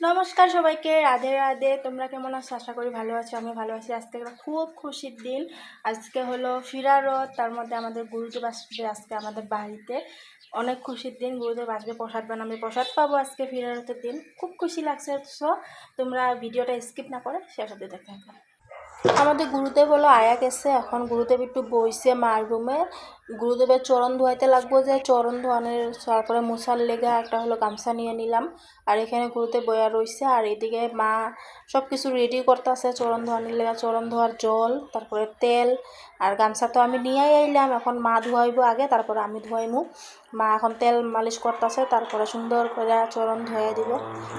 নমস্কার সবাইকে, রাধে রাধে। তোমরা কেমন আছো? আশা করি ভালো আছো। আমি ভালো আছি। আজকে একটা খুব খুশির দিন। আজকে হলো ফিরারত, তার মধ্যে আমাদের গুরুদেব আসবে আজকে আমাদের বাড়িতে। অনেক খুশির দিন। গুরুদেব আসবে, প্রসাদ বানাবে, প্রসাদ পাবো আজকে ফিরারতের দিন। খুব খুশি লাগছে। সো তোমরা ভিডিওটা স্কিপ না করে শেষ অবধি দেখতে থাকো। আমাদের গুরুদেব হলো আয়া গেছে। এখন গুরুদেব একটু বইছে মার রুমে। গুরুদেবের চরণ ধোয়াইতে লাগবো, যে চরণ ধোয়ানোর তারপরে মশার লেগা একটা হলো গামছা নিয়ে নিলাম। আর এখানে গুরুদেব বয়া রয়েছে, আর এদিকে মা সব কিছু রেডি করতেছে চরণ ধোয়ানোর লেগা। চরণ ধোয়ার জল, তারপরে তেল আর গামছা তো আমি নিয়ে আইলাম। এখন মা ধোয়াইবো আগে, তারপরে আমি ধোয়াইমু। মা এখন তেল মালিশ করতেছে, তারপরে সুন্দর করে চরণ ধোয়া দিব।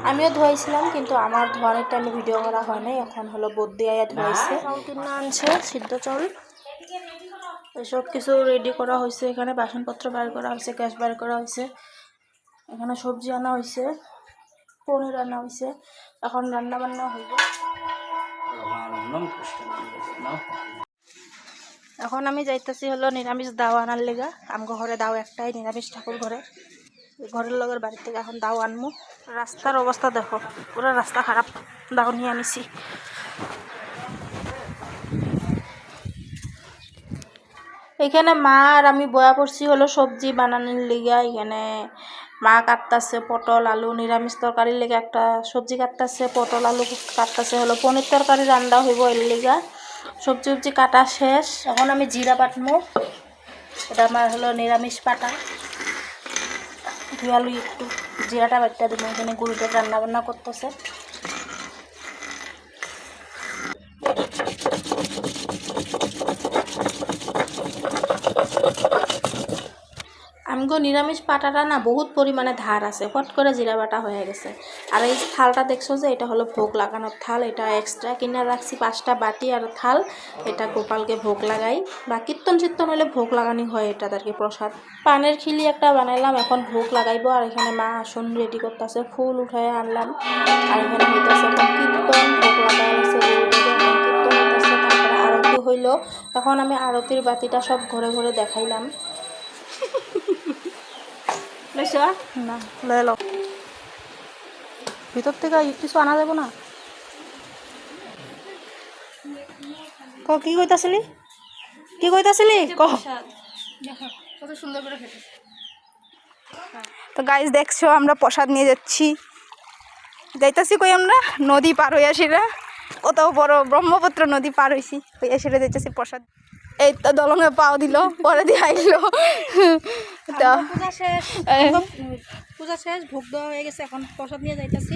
আমিও ধোয়াইছিলাম, কিন্তু আমার ধোয়ানোর টাইমে ভিডিও করা হয় নাই। এখন হলো বদ্যি আয়া ধোয়াইছে। চাউল কিনা আনছে, সিদ্ধ চাউল। সব কিছু রেডি করা হয়েছে। এখানে বাসনপত্র বার করা হয়েছে, গ্যাস বার করা হয়েছে। এখানে সবজি আনা হয়েছে, পনির আনা হয়েছে। এখন রান্না বান্না হইব। এখন আমি যাইতেছি হলো নিরামিষ দাও আনার লেগা। আমগো ঘরে দাও একটাই, নিরামিষ ঠাকুর ঘরের লগের বাড়ির থেকে এখন দাও আনমু। রাস্তার অবস্থা দেখো, পুরো রাস্তা খারাপ। দাও নিয়ে আনিছি। এখানে মা আর আমি বয়া পড়ছি হলো সবজি বানানোর লিগা। এখানে মা কাটতেছে পটল আলু, নিরামিষ তরকারির লেগে একটা সবজি কাটতেছে, পটল আলু কাটতেছে, হলো পনির তরকারি রান্না হইব এর লিগা। সবজি কাটা শেষ। এখন আমি জিরা বাটমু। এটা আমার হলো নিরামিষ পাটা। ধুয়ালু একটু জিরাটা বাটটা দেবো। এখানে গুরুদেব রান্না বান্না করতেছে। আমগো নিরামিষ পাটাটা না বহুত পরিমাণে ধার আছে, ফট করে জিরা বাটা হয়ে গেছে। আর এই থালটা দেখছো যে, এটা হলো ভোগ লাগানোর থাল। এটা এক্সট্রা কিনে রাখছি 5টা বাটি আর থাল। এটা গোপালকে ভোগ লাগাই, বা কীর্তন চিত্তন হলে ভোগ লাগানি হয় এটা আর কি, প্রসাদ। পানের খিলি একটা বানাইলাম, এখন ভোগ লাগাইবো। আর এখানে মা আসন রেডি করতেছে, ফুল উঠায় আনলাম। আর এখানে হইতেছে এখন কীর্তন, ভোগ লাগাই আছে কীর্তন হইতেছে। তারপরে আরতি হইল। এখন আমি আরতির বাতিটা সব ঘরে ঘরে দেখাইলাম। না লয়ে লো, ভিতর থেকে কিছু আনা যাব না। কি কইতাছিলি? কত সুন্দর করে খেতে। তো গাইস দেখছো, আমরা প্রসাদ নিয়ে যাইতাছি কই আমরা নদী পার হইয়া সেরা, কত বড় ব্রহ্মপুত্র নদী পার হইছি, হইয়া সেরা যাইতাছি প্রসাদ। এই তো দলঙে পাও দিল, পরে দিয়ে আইলো। পূজা শেষ, ভোগ দেওয়া হয়ে গেছে। এখন প্রসাদ নিয়ে যাইতাছি।